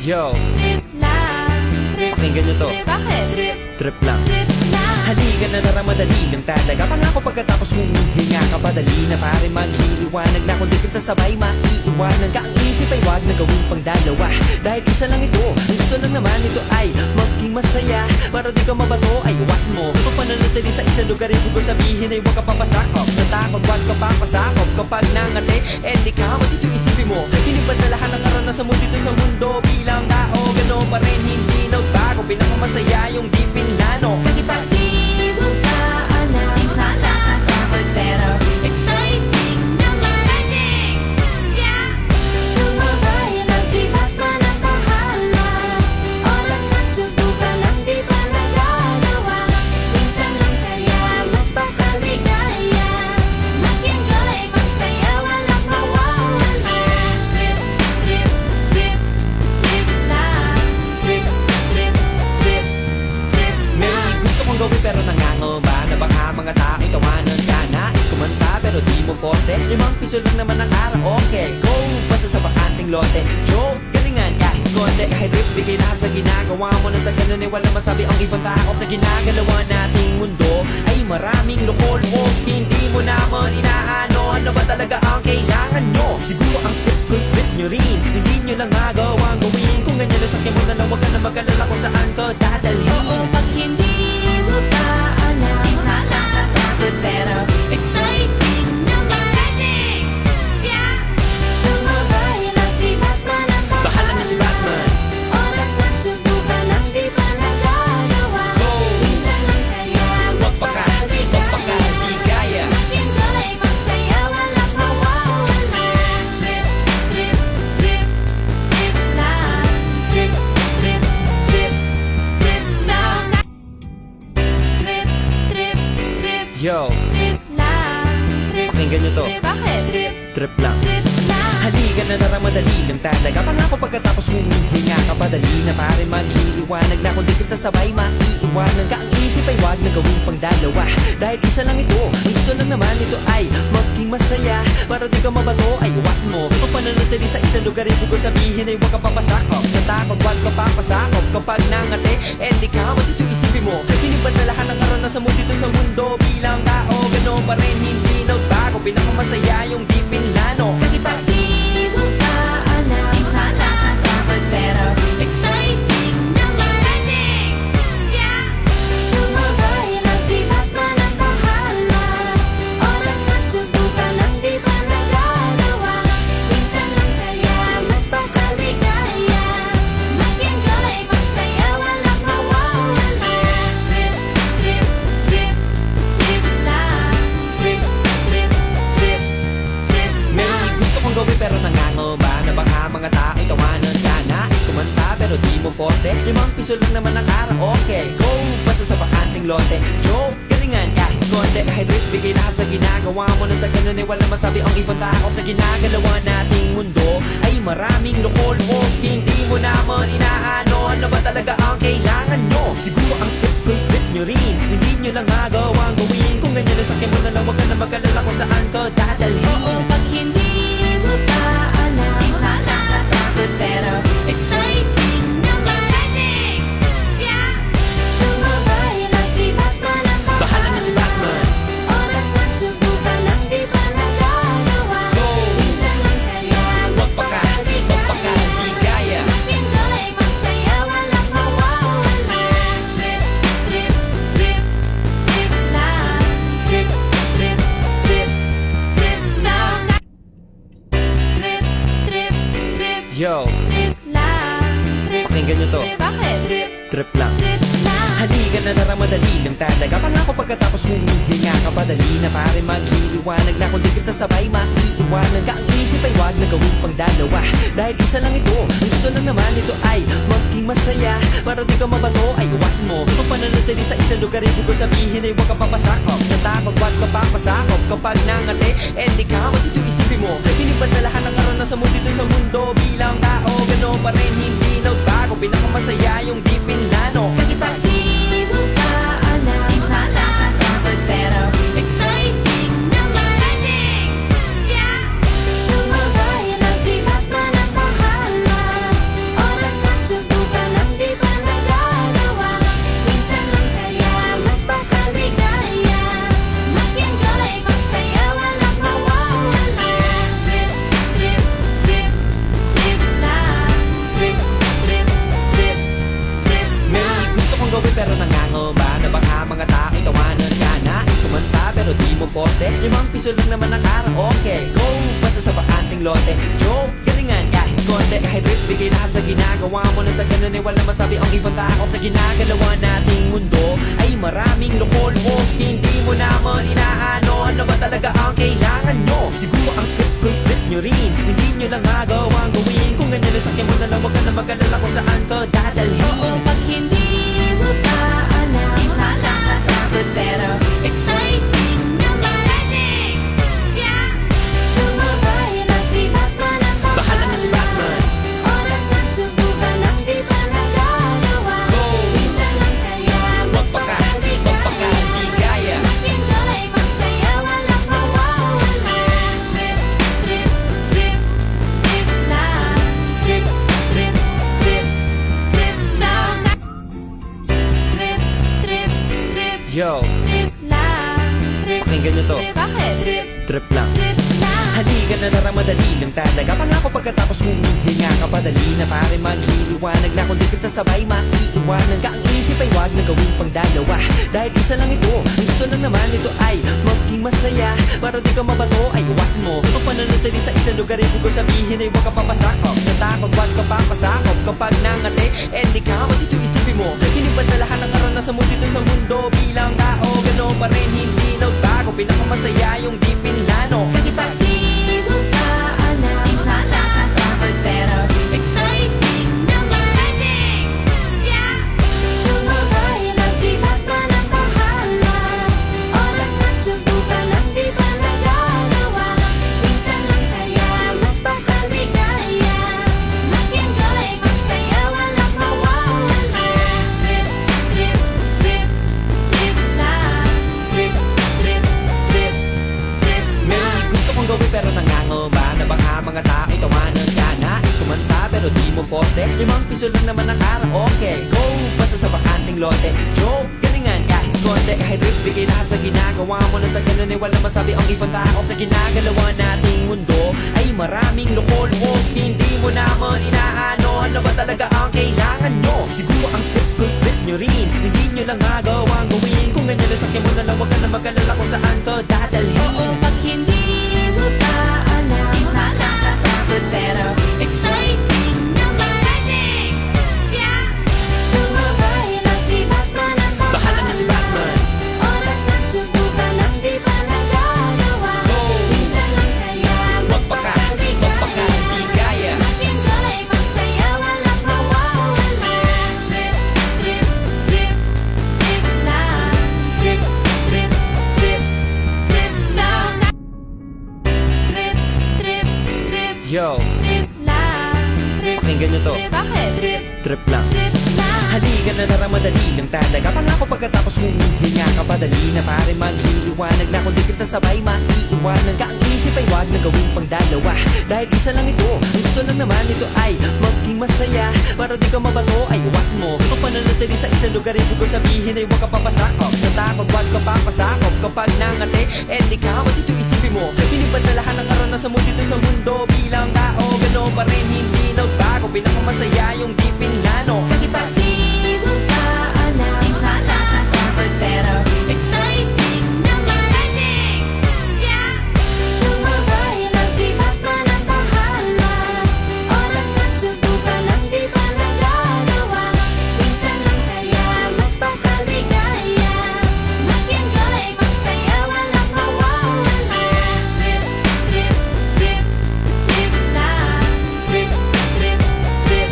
Yo, Trip lang, trip, pakinggan nyo to. trip, bakit? Trip, Trip lang. trip lang. Halika na naramadali lang talaga. Pangako pagkatapos humihinga ka padali na pare maghiliwanag na kung di ka sasabay maiiwanan ka. Ang isip ay wag na gawin pang dalawa dahil isa lang ito. Ang gusto lang naman ito ay maging masaya. Para di ka mabato ay iwasan mo kung pananatili sa isang lugar. Ibig ko sabihin ay huwag ka papasakop sa takot, wag ka papasakop. Kapag nangate, di ka matito isipin mo. Hinipan sa lahat ng karanasan mo dito sa mundo. Bilang tao, gano'n pa rin hindi nagbago. Pinakamasaya yung di pinlano. Kasi pag Di mo ka alam, di mo natatakot, pero exciting naman. Exciting! Yeah! Sumabay lang si Batman at pahalas. Oras na subukan lang di pa nagagawa. Minsan lang kaya magpakaligaya. Mag-enjoy, magsaya, walang mawawala. Trip, trip, trip, trip lang. Trip, trip, trip, trip may lang. gusto kong gawin pero nangangamba na baka mga tao'y tawanan ka. Nais kumanta pero di mo forte. 5 piso lang naman ang karaoke. Go! Basta sa bakanting lote. Joke! Galingan kahit konti. Kahit rip, bigay lahat sa ginagawa mo. Na sa ganun ay walang masabi ang ibang tao. Sa ginagalawa nating mundo ay maraming loko-loko. Hindi mo naman inaano. Ano ba talaga ang kailangan nyo? Siguro ang trip ko'y trip nyo rin. Hindi nyo lang magawang gawin. Kung ganyan na sakyan mo na lang, huwag ka na mag-alala kung saan ka dadalhin. Oo, pag hindi mo pa alam, di mo natatakot, pero exciting naman. Exciting! Yeah! Sumabay lang si Batman at Bahala na si Batman. oras na subukan lang di pa nagagawa. Go! Minsan lang kaya Magpakaligaya. mag-enjoy, magsaya, walang mawawala. Trip, trip, trip, trip lang. Trip, trip, trip, trip lang. Trip, trip, trip, Yo, trip lang. Trip, pakinggan nyo to. trip, bakit? Trip, Trip lang. trip lang. Halika na naramadali lang talaga. Pangako pagkatapos humihinga ka padali na pare maghiliwanag na kung di ka sasabay maiiwanan ka. Ang isip ay wag na gawin pang dalawa dahil isa lang ito. Ang gusto lang naman ito ay maging masaya. Para di ka mabato ay iwasan mo kung pananatili sa isang lugar. Ibig ko sabihin ay huwag ka papasakop sa takot, wag ka papasakop. Kapag nangate, di ka matito isipin mo. Hinipan sa lahat ng karanasan mo dito sa mundo. Bilang tao, gano'n pa rin hindi nagbago. Pinakamasaya yung di pinlano. Kasi pag di mo pa alam, di mo natatakot, pero exciting naman. Exciting! Yeah! Sumabay lang si Batman at pahalas. Oras na subukan lang di pa nagagawa. Minsan lang kaya magpakaligaya. Mag-enjoy, magsaya, walang mawawala. Trip, trip, trip, trip lang. Trip, trip, trip, trip May lang. gusto kong gawin pero nangangamba na baka mga tao'y tawanan ka. Nais kumanta pero di mo forte. 5 piso lang naman ang karaoke. Go! Basta sa bakanting lote. Joke! Galingan kahit konti. Kahit rip, bigay lahat sa ginagawa mo. Na sa ganun ay walang masabi ang ibang tao. Sa ginagalawa nating mundo ay maraming loko-loko. Hindi mo naman inaano. Ano ba talaga ang kailangan nyo? Siguro ang trip ko'y trip nyo rin. Hindi nyo lang magawang gawin. Kung ganyan na sakyan mo na lang, huwag ka na mag-alala kung saan ka dadalhin. Oo, pag hindi mo pa alam, di mo natatakot, pero exciting naman. Exciting! Yeah! Sumabay lang si Batman at Bahala na si Batman. oras na subukan lang di pa nagagawa. Go! Minsan lang kaya Magpakaligaya. mag-enjoy, magsaya, walang mawawala. Trip, trip, trip, trip lang. Trip, trip, trip, trip lang. Trip, trip, trip, Yo, trip lang. Trip, pakinggan nyo to. trip, bakit? Trip, Trip lang. trip lang. Halika na naramadali lang talaga. Pangako pagkatapos humihinga ka padali na pare maghiliwanag na kung di ka sasabay maiiwanan ka. Ang isip ay wag na gawin pang dalawa dahil isa lang ito. Ang gusto lang naman ito ay maging masaya. Para di ka mabato ay iwasan mo kung pananatili sa isang lugar. Ibig ko sabihin ay huwag ka papasakop sa takot, wag ka papasakop. Kapag nangate, di ka matito isipin mo. Hinipan sa lahat ng karanasan mo dito sa mundo. Bilang tao, gano'n pa rin hindi nagbago. Pinakamasaya yung di pinlano. Kasi Pag di mo pa alam, di mo natatakot, pero exciting naman. Exciting! Yeah! Sumabay lang si Batman at pahalas. Oras na piso lang naman ang karaoke. Go, basta sa bakanting lote. Joke, galingan kahit konti. Kahit rip, bigay lahat sa ginagawa mo. Na sa ganun ay wala masabi ang ibang tao. Sa ginagalawa nating mundo ay maraming loko-loko. Hindi mo naman inaano. Ano ba talaga ang kailangan nyo? Siguro ang trip ko'y trip nyo rin. Hindi nyo lang agawang gawin. Kung ganyan ay sakyan mo na lang, wag ka na mag-alala kung saan ka dadalhin. Oo, pag hindi mo pa alam, di nakakatakot pero exciting naman. Yeah! Sumabay lang si Batman at Bahala na si Batman. oras na subukan ang di pa nagagawa. Go! Minsan lang kaya Magpaka-di kaya. mag-enjoy, magsaya, walang mawawala. Trip, trip, trip, trip lang. Trip, Trip, trip, trip lang. Trip, trip, trip, yo, trip lang. Trip, pakinggan nyo to. trip, bakit? Trip, Trip lang. trip lang. Halika na tara, madali lang talaga. Pangako pagkatapos humihinga ka, padali na pare maghiliwanag na. Kung di ka sasabay, maiiwanan ka. Ang isip ay wag na gawing pangdalawa. Dahil isa lang ito, ang gusto lang naman ito ay maging masaya. Para di ka mabato, ay iwasan mo ang pananatili sa isang lugar. Ibig ko sabihin ay huwag ka papasakop. Sa takot, wag ka papasakop. Kapag nangati, di ka matito isipin mo. Hinipan sa lahat ng karanasan mo dito sa mundo. Bilang tao, gano'n pa rin hindi nagbago. Pinakamasaya yung di pinlano. Kasi Pag di mo pa alam, di nakakatakot pero exciting naman. Yeah! Sumabay lang si Batman at bahala. Oras na subukan ang di pa nagagawa. Minsan lang kaya magpakaligaya. Mag-enjoy, magsaya, walang mawawala. Trip, trip, trip, trip lang. Trip, trip, trip, trip may lang. gusto kong gawin pero nangangamba na baka mga tao tawanan ka. Nais kumanta pero di mo forte. 5 piso lang naman ang karaoke. Go, basta sa bakanting lote. Joke, galingan kahit konti. Kahit rip, bigay lahat sa ginagawa mo. Na sa ganun ay wala masabi ang ibang tao. Sa ginagalawa nating mundo ay maraming loko-loko. Hindi mo naman inaano. Ano ba talaga ang kailangan nyo? Siguro ang trip ko'y trip nyo rin. Hindi nyo lang agawang gawin. Kung ganyan ay sakyan mo na lang, wag ka na mag-alala kung saan ka dadalhin. Oo, pag hindi mo pa alam, di nakakatakot pero exciting naman. Yeah! Sumabay lang si Batman at Bahala na si Batman. oras na subukan ang di pa nagagawa. Go! Minsan lang kaya Magpaka-di kaya. mag-enjoy, magsaya, walang mawawala. Trip, trip, trip, trip lang. Trip, Trip, trip, trip lang. Trip, trip, trip, yo, trip lang. Trip, pakinggan nyo to. trip, bakit? Trip, Trip lang. trip lang. Halika na tara, madali lang talaga. Pangako pagkatapos humihinga ka, padali na pare maghiliwanag na. Kung di ka sasabay, maiiwanan ka. Ang isip ay wag na gawing pangdalawa. Dahil isa lang ito, ang gusto lang naman ito ay maging masaya. Para di ka mabato, ay iwasan mo ang pananatili sa isang lugar. Ibig ko sabihin ay huwag ka papasakop. Sa takot, wag ka papasakop. Kapag nangati, di ka matito isipin mo. Hinipan sa lahat ng karanasan mo dito sa mundo. Bilang tao, gano'n pa rin hindi nagbago. Pinakamasaya yung di pinlano. Kasi Pag di mo pa alam, di nakakatakot pero exciting naman. Yeah! Sumabay lang si Batman at bahala. Oras na subukan ang di pa nagagawa. Minsan lang kaya magpakaligaya. Mag-enjoy, magsaya, walang mawawala. Trip, trip, trip, trip lang. Trip, Trip, trip,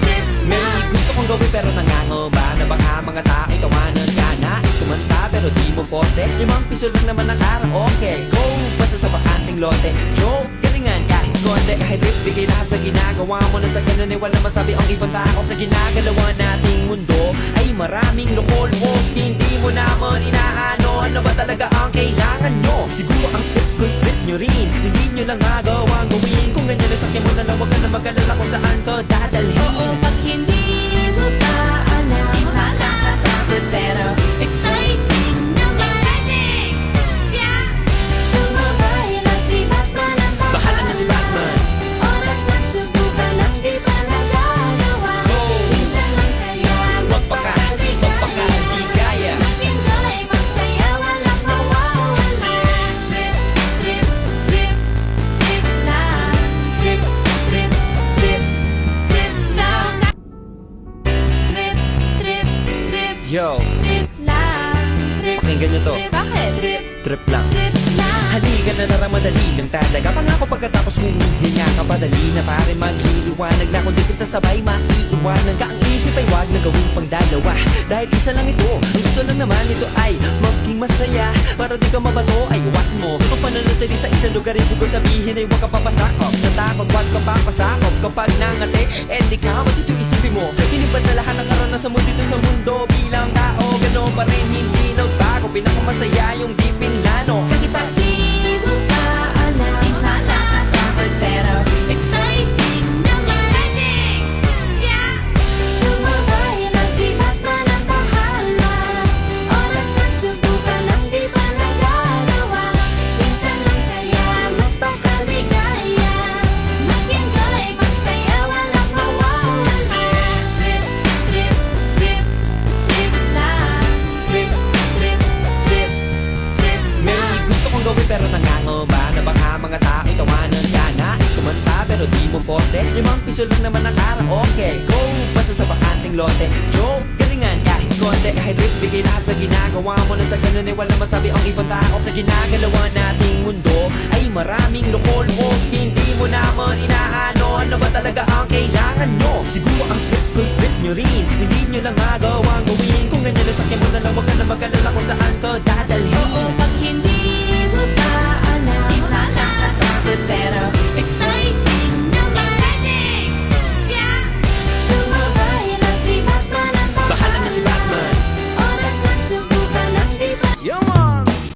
trip may lang. gusto kong gawin pero nangangamba na baka mga tao tawanan ka. Nais kumanta pero di mo forte. 5 piso lang naman ang karaoke. Go, basta sa bakanting lote. Joke, galingan kahit konti. Kahit rip, bigay lahat sa ginagawa mo. Na sa ganun ay wala masabi ang ibang tao. Sa ginagalawa nating mundo ay maraming loko-loko. Hindi mo naman inaano. Ano ba talaga ang kailangan nyo? Siguro ang trip ko'y trip nyo rin. Hindi nyo lang agawang gawin. Kung ganyan ay sakyan mo na lang, wag ka na mag-alala kung saan ka dadalhin. Oo, pag hindi mo pa alam, di nakakatakot pero exciting naman. Yeah! Sumabay lang si Batman at Bahala na si Batman. oras na subukan ang di pa nagagawa. Go! Minsan lang kaya Magpaka-di kaya. mag-enjoy, magsaya, walang mawawala. Trip, Yo, Trip lang, trip, pakinggan nyo to. trip, bakit? Trip, Trip lang. trip lang. Halika na tara, madali lang talaga. Pangako pagkatapos humihinga ka, padali na pare magliliwanag na. Kung di ka sasabay, maiiwanan ka. Ang isip ay wag na gawing pangdalawa, dahil isa lang ito. Ang gusto lang naman ito ay maging masaya. Para di ka mabato ay iwasan mo ang pananatili sa isang lugar. Ibig ko sabihin ay huwag ka papasakop sa takot, wag ka papasakop. Kapag nangate, di ka matito isipin mo. Hinipan sa lahat ng karanasan mo dito sa mundo. Bilang tao, ganoon pa rin hindi nagbago. Pinakamasaya yung di pinlano. Kasi pag di mo pa alam, di pa nakakatakot pero exciting naman. Exciting! Yeah! Sumabay lang sibat na ng bahala. Oras na subukan ang di pa nagagawa. Minsan lang kaya magpakaligaya. Mag-enjoy, magsaya, walang mawawala. Trip, trip, trip, trip lang. Trip, trip, trip, trip May lang. gusto kong gawin pero nangangamba na baka mga tao tawanan ka. Nais kumanta pero di mo forte. 5 piso lang naman ang karaoke. Go! Basta sa bakanting lote. Joke! Galingan kahit konti. Kahit rip, bigay lahat sa ginagawa mo. Na sa ganun ay walang masabi ang ibang tao. Sa ginagalawa nating mundo ay maraming loko-loko. Hindi mo naman inaano. Ano ba talaga ang kailangan nyo? Siguro ang trip ko'y trip nyo rin. Hindi nyo lang magawang gawin. Kung ganyan na sakyan mo na lang, wag ka na mag-alala kung saan ka dadalhin.